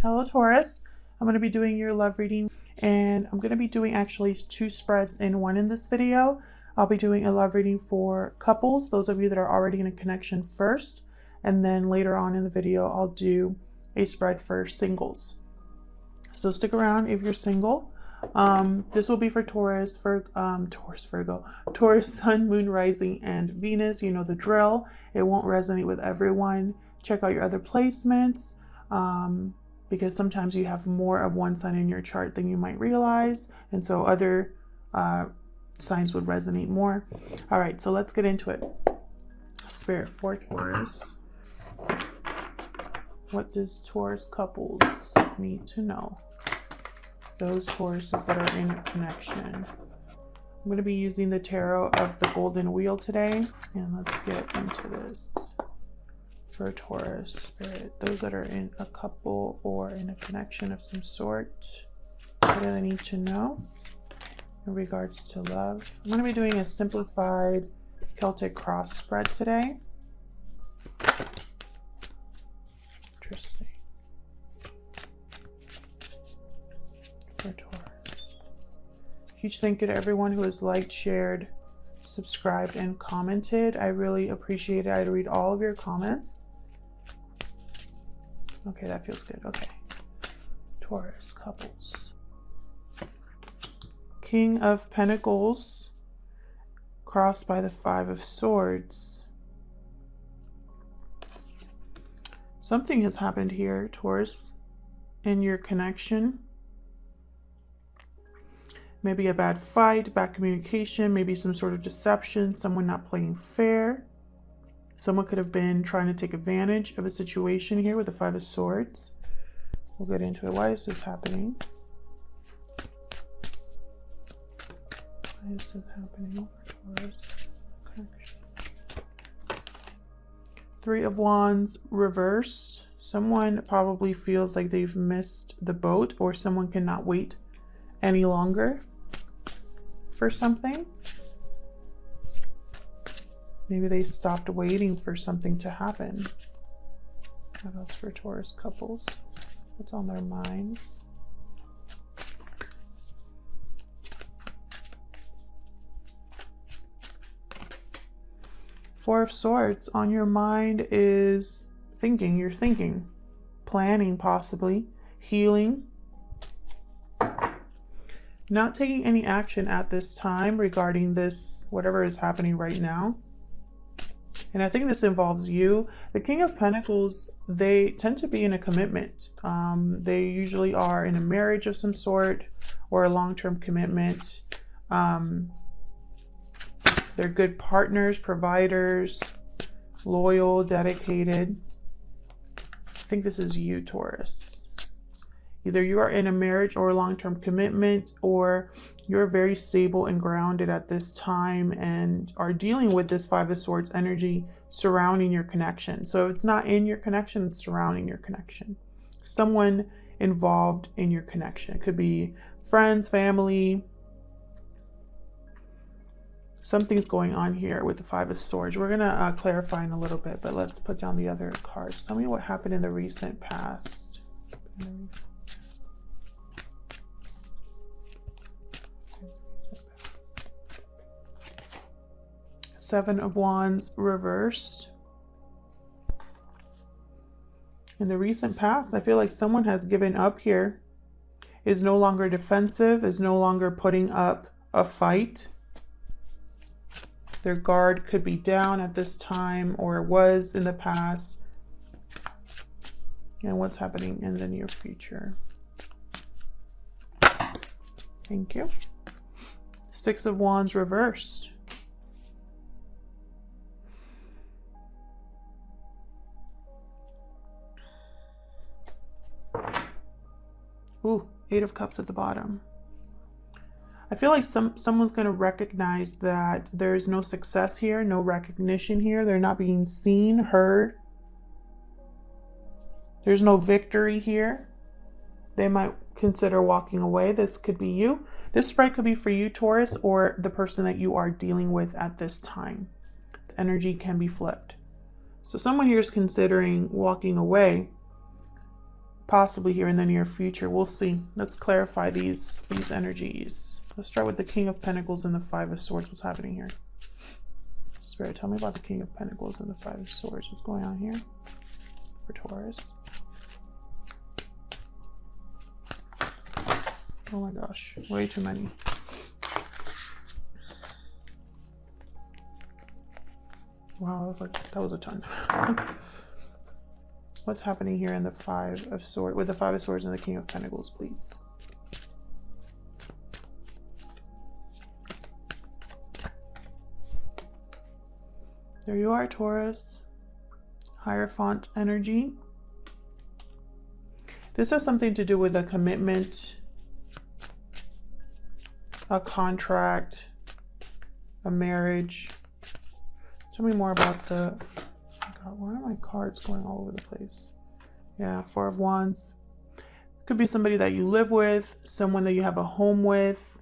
Hello Taurus, I'm going to be doing your love reading, and I'm going to be doing actually 2 spreads in one in this video. I'll be doing a love reading for couples, those of you that are already in a connection first, and then later on in the video I'll do a spread for singles. So stick around if you're single. This will be for Taurus, Virgo, Taurus, Sun, Moon, Rising, and Venus. You know the drill. It won't resonate with everyone. Check out your other placements. Because sometimes you have more of one sign in your chart than you might realize, and so other signs would resonate more. All right, so let's get into it. Spirit for Taurus. What does Taurus couples need to know? Those Tauruses that are in connection. I'm going to be using the tarot of the Golden Wheel today, and let's get into this. For Taurus Spirit, those that are in a couple or in a connection of some sort, what do they need to know in regards to love? I'm going to be doing a simplified Celtic cross spread today. Interesting. For Taurus. Huge thank you to everyone who has liked, shared, subscribed, and commented. I really appreciate it. I read all of your comments. Okay, that feels good. Okay. Taurus couples. King of Pentacles crossed by the 5 of Swords. Something has happened here, Taurus, in your connection. Maybe a bad fight, bad communication, maybe some sort of deception, someone not playing fair. Someone could have been trying to take advantage of a situation here with the 5 of Swords. We'll get into it. Why is this happening? Why is this happening for Taurus? Okay. 3 of Wands reversed. Someone probably feels like they've missed the boat, or someone cannot wait any longer for something. Maybe they stopped waiting for something to happen. What else for Taurus couples? What's on their minds? Four of Swords. On your mind is thinking. You're thinking. Planning, possibly. Healing. Not taking any action at this time regarding this, whatever is happening right now. And I think this involves you. The King of Pentacles, they tend to be in a commitment. They usually are in a marriage of some sort or a long-term commitment. They're good partners, providers, loyal, dedicated. I think this is you, Taurus. Either you are in a marriage or a long-term commitment, or you're very stable and grounded at this time and are dealing with this 5 of Swords energy surrounding your connection. So it's not in your connection, it's surrounding your connection. Someone involved in your connection. It could be friends, family. Something's going on here with the 5 of Swords. We're going to clarify in a little bit, but let's put down the other cards. Tell me what happened in the recent past. 7 of Wands reversed. In the recent past, I feel like someone has given up here, is no longer defensive, is no longer putting up a fight. Their guard could be down at this time, or was in the past. And what's happening in the near future? Thank you. 6 of Wands reversed. Ooh, 8 of Cups at the bottom. I feel like someone's going to recognize that there's no success here, no recognition here. They're not being seen, heard. There's no victory here. They might consider walking away. This could be you. This spread could be for you, Taurus, or the person that you are dealing with at this time. The energy can be flipped. So someone here is considering walking away. possibly here in the near future. We'll see. Let's clarify these energies. Let's start with the King of Pentacles and the Five of Swords. What's happening here? Spirit, tell me about the King of Pentacles and the Five of Swords. What's going on here for Taurus? Oh my gosh, way too many. Wow, that was a ton. What's happening here in the Five of Swords, with the Five of Swords and the King of Pentacles, please? There you are, Taurus. Hierophant energy. This has something to do with a commitment, a contract, a marriage. Tell me more about the... Oh God, why are my cards going all over the place? Yeah, Four of Wands. Could be somebody that you live with, someone that you have a home with.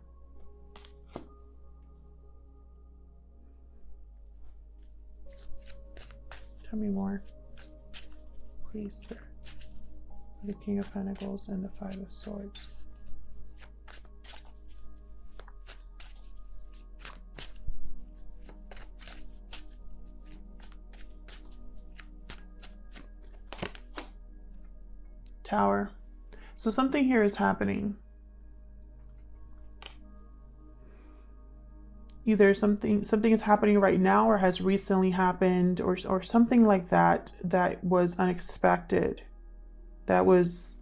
Tell me more, please, sir. The King of Pentacles and the Five of Swords. Tower. So something here is happening. Either something is happening right now or has recently happened, or something like that that was unexpected, that was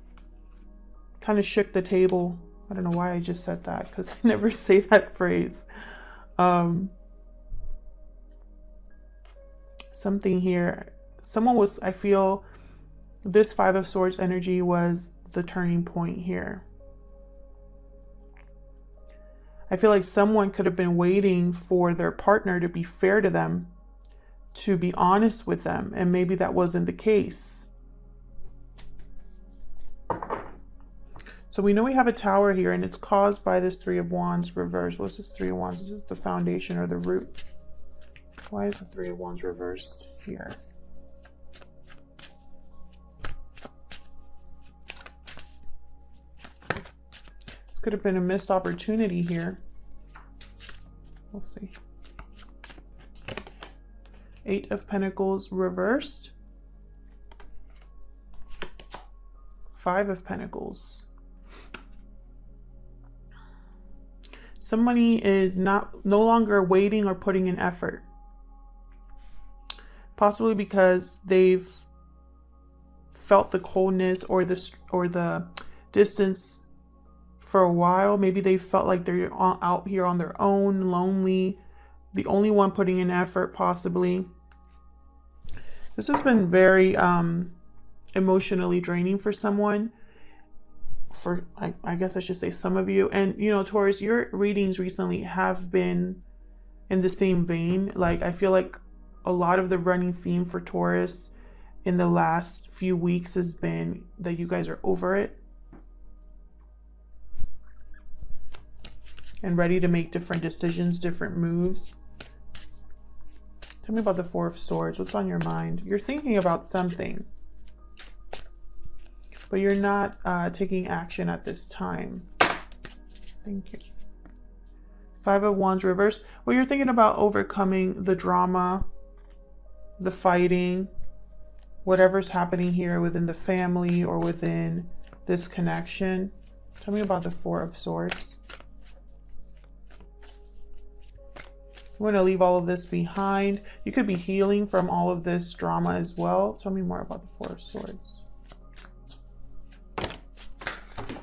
kind of shook the table. I don't know why I just said that, because I never say that phrase. Something here, someone was, I feel this Five of Swords energy was the turning point here. I feel like someone could have been waiting for their partner to be fair to them, to be honest with them, and maybe that wasn't the case. So we know we have a Tower here, and it's caused by this Three of Wands reversed. What's this Three of Wands? Is this the foundation or the root? Why is the Three of Wands reversed here? Could have been a missed opportunity here. We'll see. Eight of Pentacles reversed. Five of Pentacles. Somebody is no longer waiting or putting in effort. Possibly because they've felt the coldness or the distance for a while. Maybe they felt like they're out here on their own, lonely, the only one putting in effort, possibly. This has been very emotionally draining for someone. For I guess I should say some of you. And you know, Taurus, your readings recently have been in the same vein. Like, I feel like a lot of the running theme for Taurus in the last few weeks has been that you guys are over it and ready to make different decisions, different moves. Tell me about the Four of Swords. What's on your mind? You're thinking about something, but you're not taking action at this time. Thank you. Five of Wands reverse. Well, you're thinking about overcoming the drama, the fighting, whatever's happening here within the family or within this connection. Tell me about the Four of Swords. You want to leave all of this behind. You could be healing from all of this drama as well. Tell me more about the Four of Swords.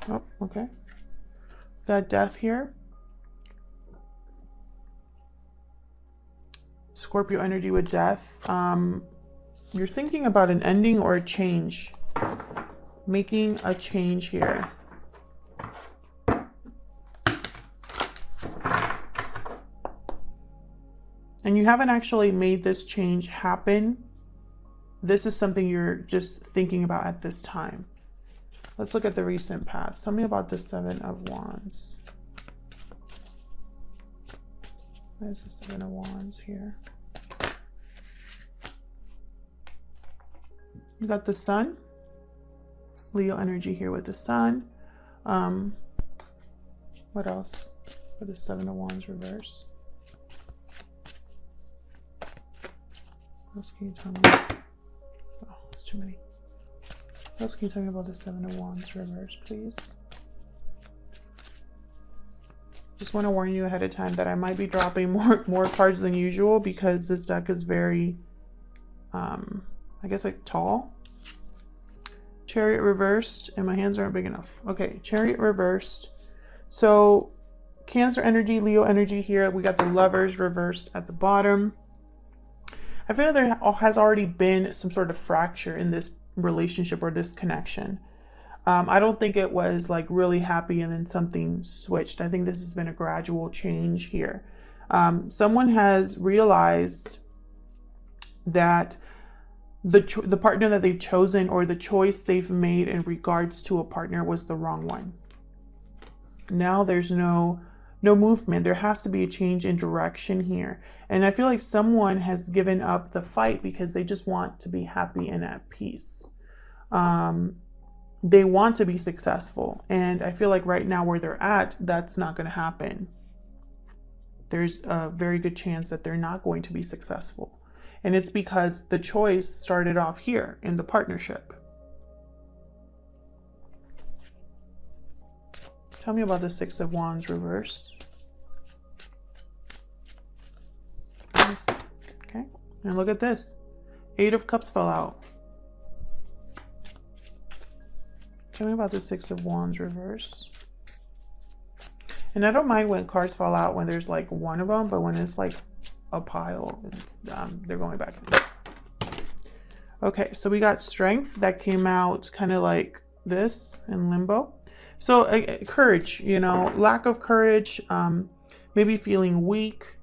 Oh, okay. Got Death here. Scorpio energy with Death. You're thinking about an ending or a change. Making a change here. And you haven't actually made this change happen. This is something you're just thinking about at this time. Let's look at the recent past. Tell me about the Seven of Wands. There's the Seven of Wands here. You got the Sun. Leo energy here with the sun. What else? For the Seven of Wands reverse. What else can you tell me? Oh, it's too many. What else can you tell me about the Seven of Wands reverse, please? Just want to warn you ahead of time that I might be dropping more cards than usual because this deck is very, I guess, like tall. Chariot reversed, and my hands aren't big enough. Okay, Chariot reversed. So Cancer energy, Leo energy here. We got the Lovers reversed at the bottom. I feel like there has already been some sort of fracture in this relationship or this connection. I don't think it was like really happy and then something switched. I think this has been a gradual change here. Someone has realized that the partner that they've chosen or the choice they've made in regards to a partner was the wrong one. Now there's no movement. There has to be a change in direction here. And I feel like someone has given up the fight because they just want to be happy and at peace. They want to be successful. And I feel like right now where they're at, that's not going to happen. There's a very good chance that they're not going to be successful. And it's because the choice started off here in the partnership. Tell me about the Six of Wands reverse. Okay, and look at this. Eight of Cups fell out. Tell me about the Six of Wands reverse. And I don't mind when cards fall out when there's like one of them, but when it's like a pile, they're going back. Okay, so we got Strength that came out kind of like this in limbo. So courage, you know, lack of courage, maybe feeling weak.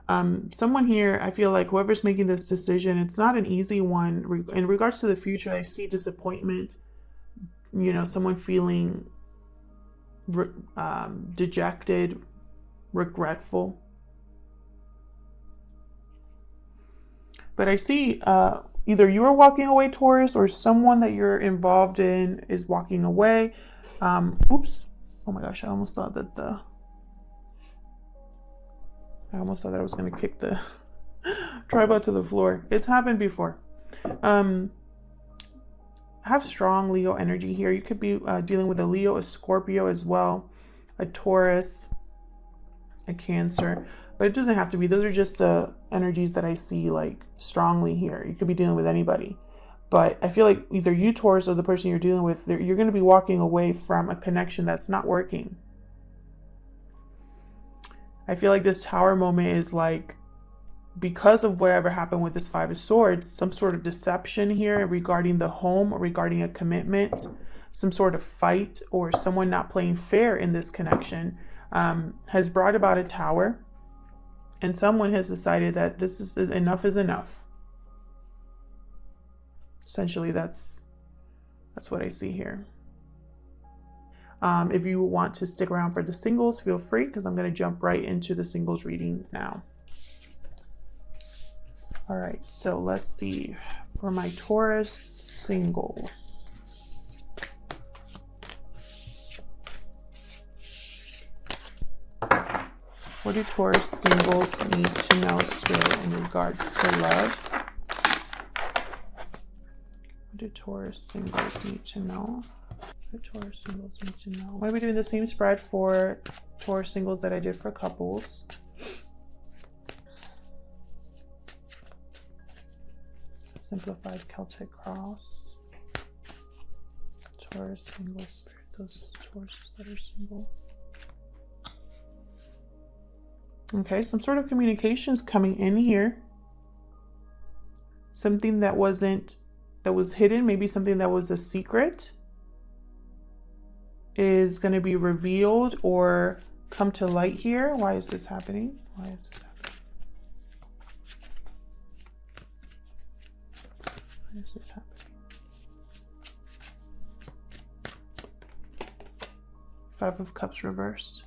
Someone here, I feel like whoever's making this decision, it's not an easy one. In regards to the future, I see disappointment. You know, someone feeling dejected, regretful. But I see either you are walking away, Taurus, or someone that you're involved in is walking away. Oops. Oh my gosh, I almost thought that I was going to kick the tripod to the floor. It's happened before. Have strong Leo energy here. You could be dealing with a Leo, a Scorpio as well, a Taurus, a Cancer, but it doesn't have to be. Those are just the energies that I see like strongly here. You could be dealing with anybody, but I feel like either you, Taurus, or the person you're dealing with, you're going to be walking away from a connection that's not working. I feel like this Tower moment is like, because of whatever happened with this Five of Swords, some sort of deception here regarding the home or regarding a commitment, some sort of fight or someone not playing fair in this connection has brought about a Tower, and someone has decided that this is enough is enough. Essentially, that's what I see here. If you want to stick around for the singles, feel free, because I'm going to jump right into the singles reading now. All right, so let's see for my Taurus singles. What do Taurus singles need to know still in regards to love? What do Taurus singles need to know? What do Taurus singles need to know? I'm going to be doing the same spread for Taurus singles that I did for couples. Simplified Celtic Cross. Taurus single spirit, those Tauruses that are single. Okay, some sort of communications coming in here. Something that was hidden, maybe something that was a secret, is going to be revealed or come to light here. Why is this happening? Why is this happening? Why is this happening? Five of Cups reversed.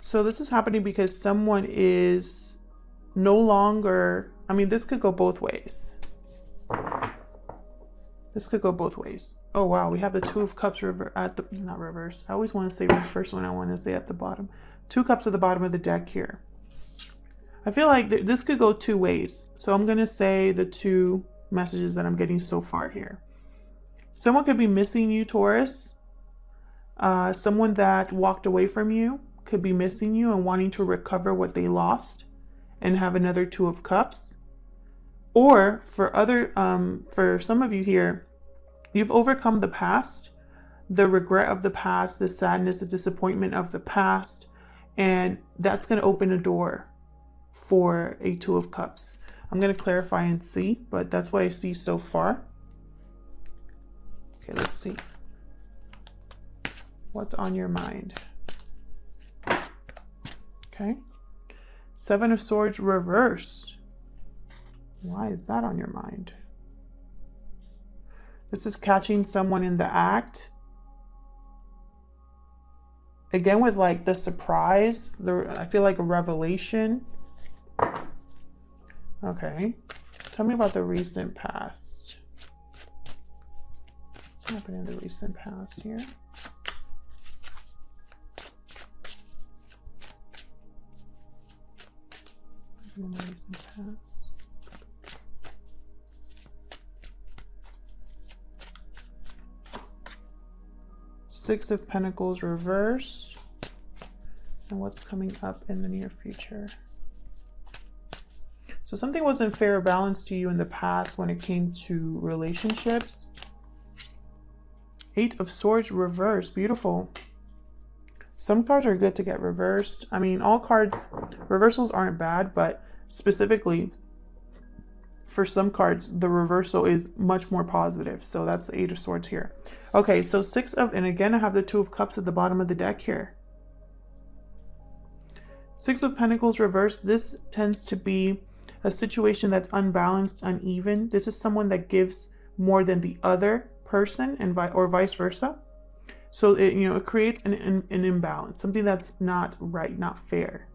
So this is happening because someone is no longer, I mean, this could go both ways. This could go both ways. Oh wow, we have the Two of Cups not reverse. I always want to say reverse when I want to say at the bottom. Two Cups at the bottom of the deck here. I feel like this could go two ways. So I'm going to say the two messages that I'm getting so far here. Someone could be missing you, Taurus. Someone that walked away from you could be missing you and wanting to recover what they lost and have another Two of Cups. Or for some of you here, you've overcome the past, the regret of the past, the sadness, the disappointment of the past, and that's going to open a door for a Two of Cups. I'm going to clarify and see, but that's what I see so far. Okay, let's see. What's on your mind? Okay. Seven of Swords reversed. Why is that on your mind? This is catching someone in the act. Again, with like the surprise, I feel like a revelation. Okay. Tell me about the recent past. What happened in the recent past here? In the recent past. Six of Pentacles reverse. And what's coming up in the near future? So something wasn't fair or balanced to you in the past when it came to relationships. Eight of Swords reverse. Beautiful. Some cards are good to get reversed. I mean, all cards, reversals aren't bad, but specifically for some cards, the reversal is much more positive. So that's the Eight of Swords here. Okay, so and again, I have the Two of Cups at the bottom of the deck here. Six of Pentacles reversed. This tends to be a situation that's unbalanced, uneven. This is someone that gives more than the other person, or vice versa. So it creates an imbalance, something that's not right, not fair.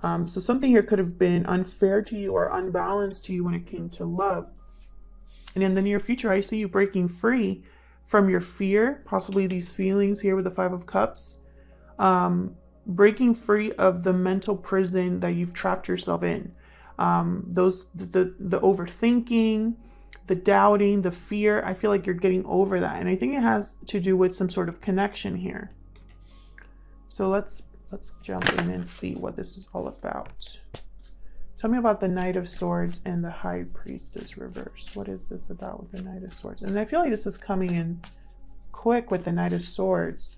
So something here could have been unfair to you or unbalanced to you when it came to love. And in the near future, I see you breaking free from your fear, possibly these feelings here with the Five of Cups, breaking free of the mental prison that you've trapped yourself in. The overthinking, the doubting, the fear. I feel like you're getting over that. And I think it has to do with some sort of connection here. So let's jump in and see what this is all about. Tell me about the Knight of Swords and the High Priestess reverse. What is this about with the Knight of Swords? And I feel like this is coming in quick with the Knight of Swords.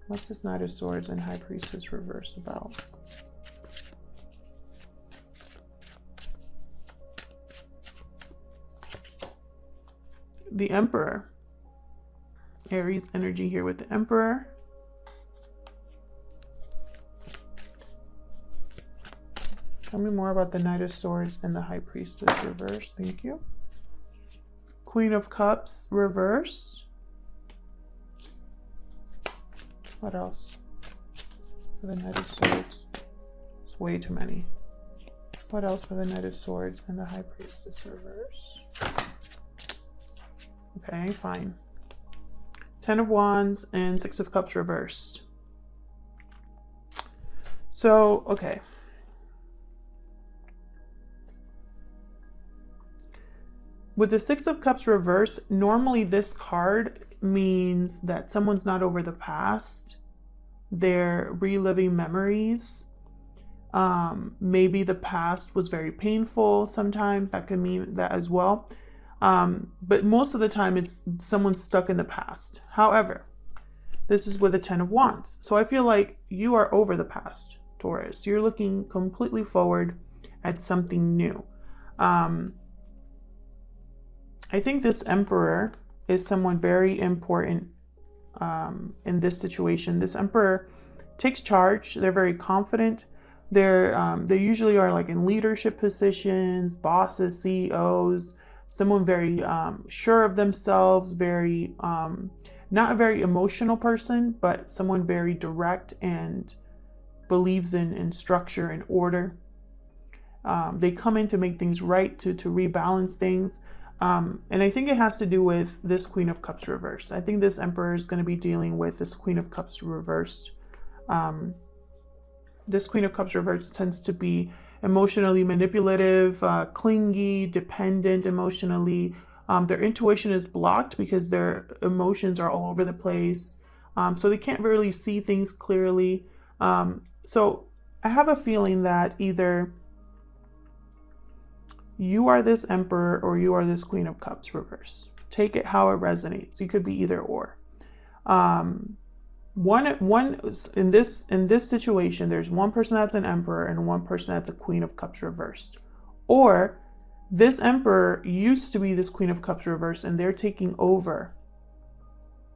What's this Knight of Swords and High Priestess reverse about? The Emperor. Aries energy here with the Emperor. Tell me more about the Knight of Swords and the High Priestess reverse. Thank you. Queen of Cups reverse. What else? For the Knight of Swords. It's way too many. What else for the Knight of Swords and the High Priestess reverse? Okay, fine. Ten of Wands and Six of Cups reversed. So, okay. With the Six of Cups reversed, normally this card means that someone's not over the past. They're reliving memories. Maybe the past was very painful sometimes. That could mean that as well. But most of the time it's someone stuck in the past. However, this is with a Ten of Wands. So I feel like you are over the past, Taurus. You're looking completely forward at something new. I think this Emperor is someone very important in this situation. This Emperor takes charge. They're very confident. They usually are like in leadership positions, bosses, CEOs, someone very sure of themselves, very not a very emotional person, but someone very direct and believes in structure and order. They come in to make things right, to rebalance things. And I think it has to do with this Queen of Cups reversed. I think this Emperor is going to be dealing with this Queen of Cups reversed. This Queen of Cups reversed tends to be emotionally manipulative, clingy, dependent emotionally. Their intuition is blocked because their emotions are all over the place. So they can't really see things clearly. So I have a feeling that either you are this Emperor or you are this Queen of Cups reverse. Take it how it resonates. You could be either or. One in this situation, there's one person that's an Emperor and one person that's a Queen of Cups reversed. Or this Emperor used to be this Queen of Cups reversed and they're taking over.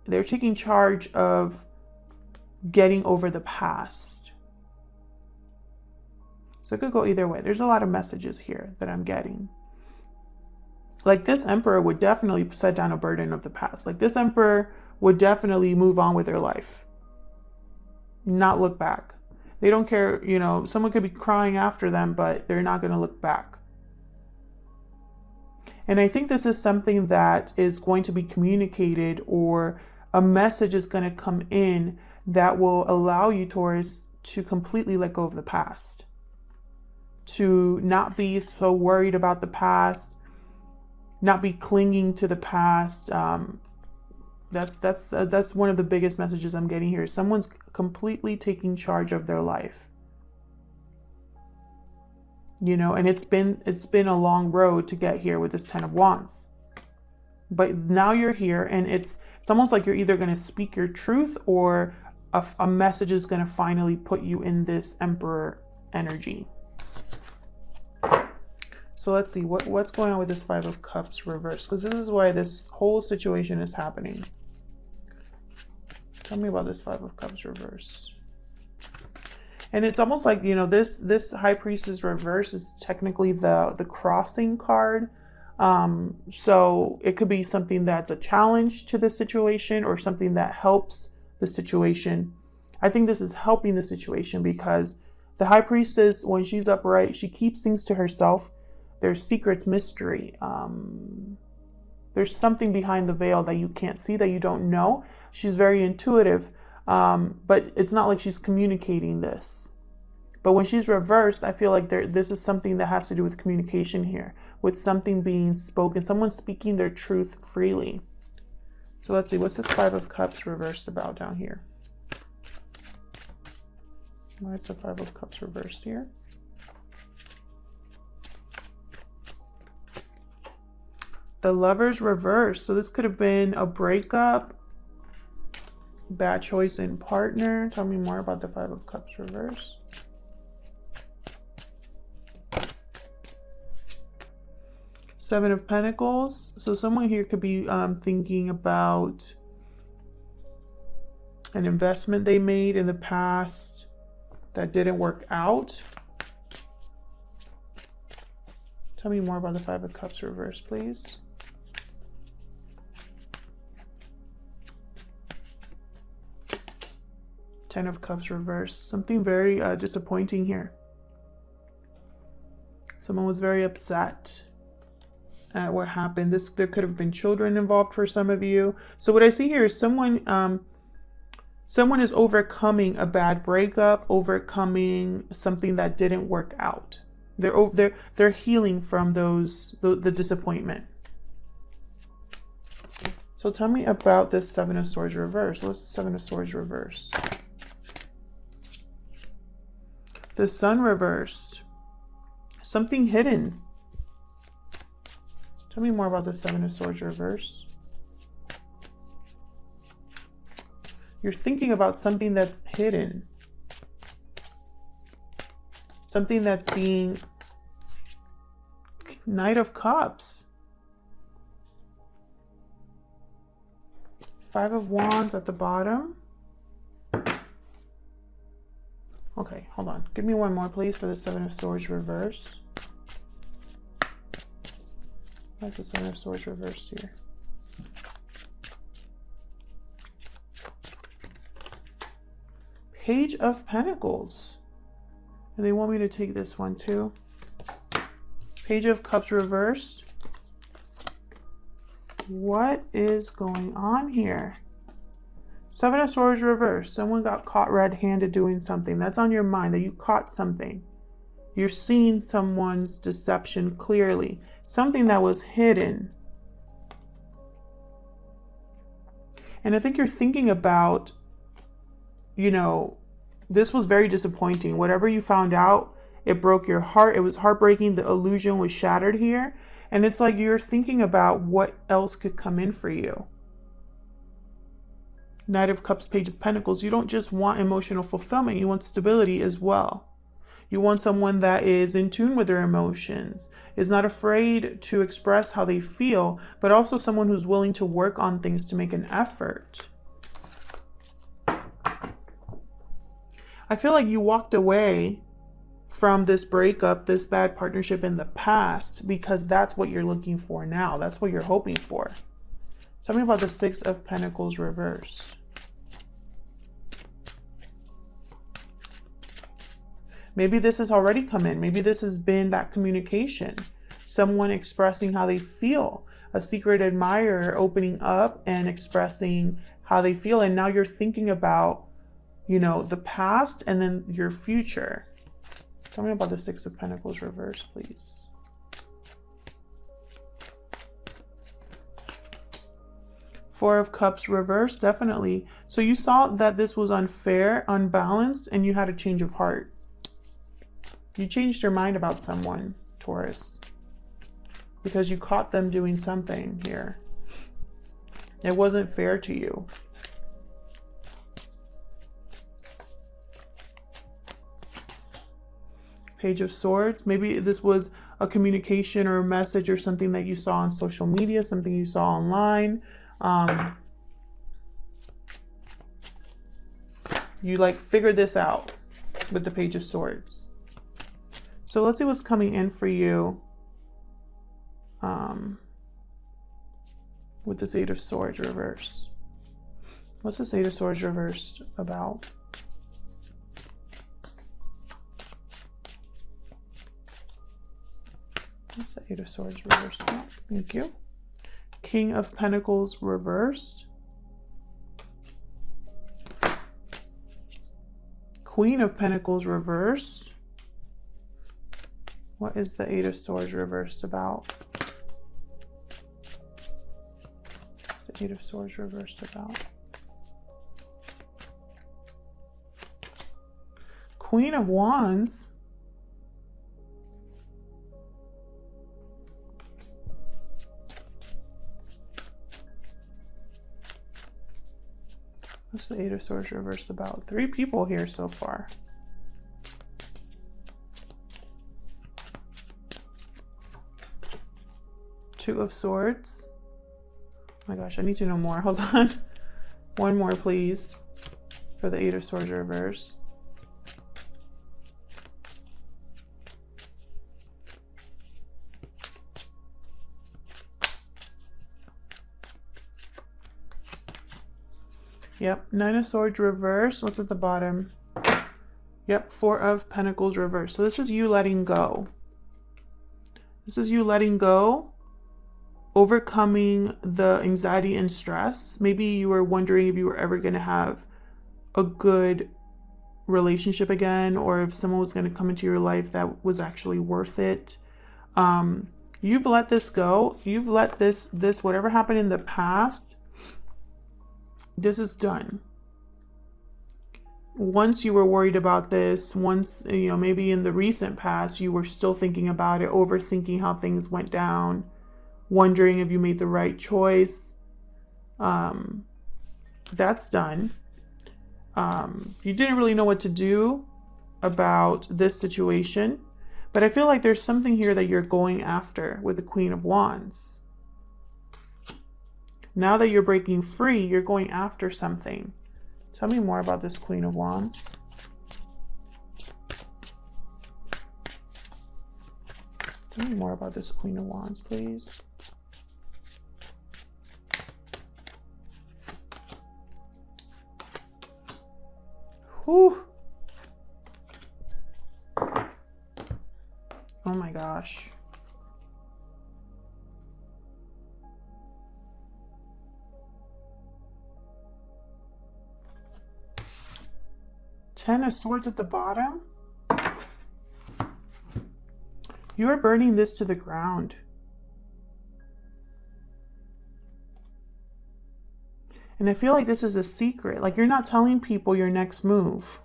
They're taking charge of getting over the past. So it could go either way. There's a lot of messages here that I'm getting. Like this Emperor would definitely set down a burden of the past. Like this Emperor would definitely move on with their life. Not look back. They don't care, you know, someone could be crying after them, but they're not going to look back. And I think this is something that is going to be communicated, or a message is going to come in that will allow you, Taurus, to completely let go of the past. To not be so worried about the past, not be clinging to the past. That's one of the biggest messages I'm getting here. Someone's completely taking charge of their life. You know, and it's been a long road to get here with this Ten of Wands. But now you're here, and it's almost like you're either going to speak your truth, or a message is going to finally put you in this Emperor energy. So let's see what's going on with this Five of Cups reverse, because this is why this whole situation is happening. Tell me about this Five of Cups reverse. And it's almost like, you know, this High Priestess reverse is technically the crossing card. So it could be something that's a challenge to the situation, or something that helps the situation. I think this is helping the situation, because the High Priestess, when she's upright, she keeps things to herself. There's secrets, mystery. There's something behind the veil that you can't see, that you don't know. She's very intuitive, but it's not like she's communicating this. But when she's reversed, I feel like this is something that has to do with communication here, with something being spoken, someone speaking their truth freely. So let's see, what's this Five of Cups reversed about down here? Why is the Five of Cups reversed here? The Lovers reversed. So this could have been a breakup, bad choice in partner. Tell me more about the Five of Cups reverse. Seven of Pentacles. So someone here could be thinking about an investment they made in the past that didn't work out. Tell me more about the Five of Cups reverse, please. Ten of Cups reverse. Something very disappointing here. Someone was very upset at what happened. There could have been children involved for some of you. So what I see here is someone is overcoming a bad breakup, overcoming something that didn't work out. They're healing from the disappointment. So tell me about this Seven of Swords reverse. What's the Seven of Swords reverse? The Sun reversed. Something hidden. Tell me more about the Seven of Swords reverse. You're thinking about something that's hidden. Something that's being... Knight of Cups. Five of Wands at the bottom. Okay, hold on. Give me one more, please, for the Seven of Swords reverse. Why is the Seven of Swords reversed here? Page of Pentacles. And they want me to take this one too. Page of Cups reversed. What is going on here? Seven of Swords reversed. Someone got caught red-handed doing something. That's on your mind, that you caught something. You're seeing someone's deception clearly. Something that was hidden. And I think you're thinking about, you know, this was very disappointing. Whatever you found out, it broke your heart. It was heartbreaking. The illusion was shattered here. And it's like you're thinking about what else could come in for you. Knight of Cups, Page of Pentacles. You don't just want emotional fulfillment. You want stability as well. You want someone that is in tune with their emotions, is not afraid to express how they feel, but also someone who's willing to work on things to make an effort. I feel like you walked away from this breakup, this bad partnership in the past, because that's what you're looking for now. That's what you're hoping for. Tell me about the Six of Pentacles reverse. Maybe this has already come in. Maybe this has been that communication. Someone expressing how they feel. A secret admirer opening up and expressing how they feel. And now you're thinking about, you know, the past and then your future. Tell me about the Six of Pentacles reverse, please. Four of Cups reverse, definitely. So you saw that this was unfair, unbalanced, and you had a change of heart. You changed your mind about someone, Taurus, because you caught them doing something here. It wasn't fair to you. Page of Swords. Maybe this was a communication or a message or something that you saw on social media, something you saw online. You like figured this out with the Page of Swords. So let's see what's coming in for you with this Eight of Swords reverse. What's this Eight of Swords reversed about? What's the Eight of Swords reversed about? Thank you. King of Pentacles reversed. Queen of Pentacles reversed. What is the Eight of Swords reversed about? The Eight of Swords reversed about. Queen of Wands. What's the Eight of Swords reversed about? Three people here so far. Two of Swords. Oh my gosh, I need to know more. Hold on. One more, please, for the Eight of Swords reverse. Yep, Nine of Swords reverse. What's at the bottom? Yep, Four of Pentacles reverse. So this is you letting go. This is you letting go, overcoming the anxiety and stress. Maybe you were wondering if you were ever going to have a good relationship again, or if someone was going to come into your life that was actually worth it. You've let this go. You've let this whatever happened in the past, this is done. Once you were worried about this, once, you know, maybe in the recent past, you were still thinking about it, overthinking how things went down, wondering if you made the right choice. That's done. You didn't really know what to do about this situation, but I feel like there's something here that you're going after with the Queen of Wands. Now that you're breaking free, you're going after something. Tell me more about this Queen of Wands. Tell me more about this Queen of Wands, please. Whew. Oh my gosh. Ten of Swords at the bottom. You are burning this to the ground. And I feel like this is a secret. Like you're not telling people your next move.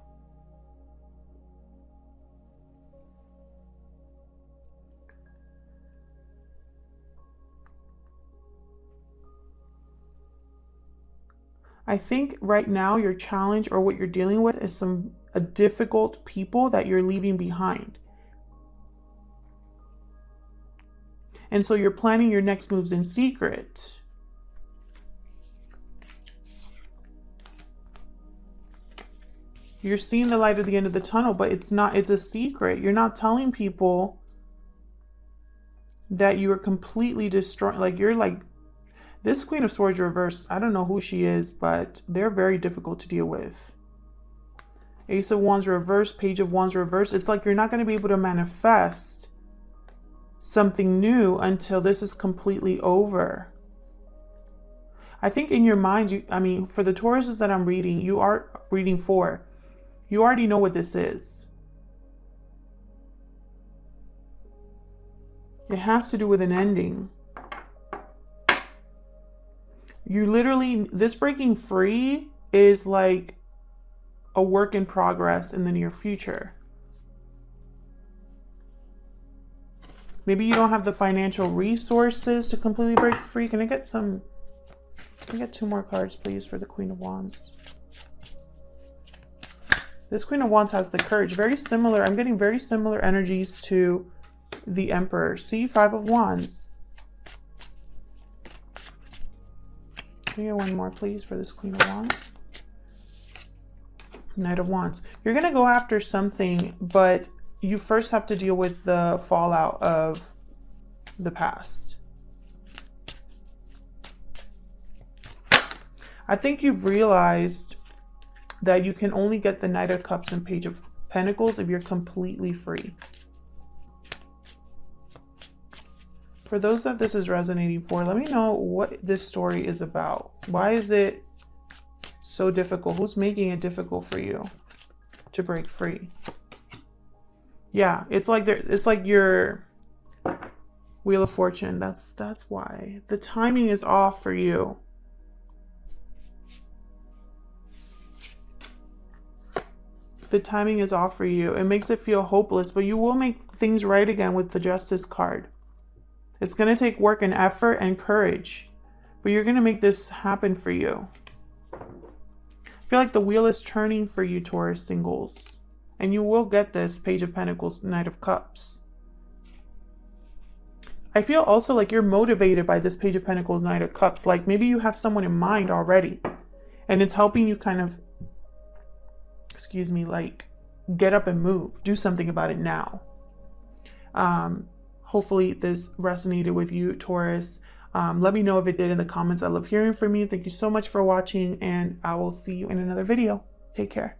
I think right now your challenge or what you're dealing with is a difficult people that you're leaving behind. And so you're planning your next moves in secret. You're seeing the light at the end of the tunnel, but it's a secret. You're not telling people that you are completely destroyed. Like you're like, this Queen of Swords reversed, I don't know who she is, but they're very difficult to deal with. Ace of Wands reversed, Page of Wands reversed. It's like you're not going to be able to manifest something new until this is completely over. I think in your mind, I mean, for the Tauruses that I'm reading, you are reading for, you already know what this is. It has to do with an ending. You literally, this breaking free is like a work in progress in the near future. Maybe you don't have the financial resources to completely break free. Can I get some, can I get 2 more cards, please, for the Queen of Wands? This Queen of Wands has the courage. Very similar. I'm getting very similar energies to the Emperor. See, 5 of Wands. Can you get 1 more, please, for this Queen of Wands? Knight of Wands. You're going to go after something, but you first have to deal with the fallout of the past. I think you've realized that you can only get the Knight of Cups and Page of Pentacles if you're completely free. For those that this is resonating for, let me know what this story is about. Why is it so difficult? Who's making it difficult for you to break free? Yeah, it's like your Wheel of Fortune. That's why. The timing is off for you. The timing is off for you. It makes it feel hopeless, but you will make things right again with the Justice card. It's going to take work and effort and courage, but you're going to make this happen for you. I feel like the wheel is turning for you, Taurus singles, and you will get this Page of Pentacles, Knight of Cups. I feel also like you're motivated by this Page of Pentacles, Knight of Cups. Like maybe you have someone in mind already, and it's helping you kind of, excuse me, like get up and move, do something about it now. Hopefully this resonated with you, Taurus. Let me know if it did in the comments. I love hearing from you. Thank you so much for watching, and I will see you in another video. Take care.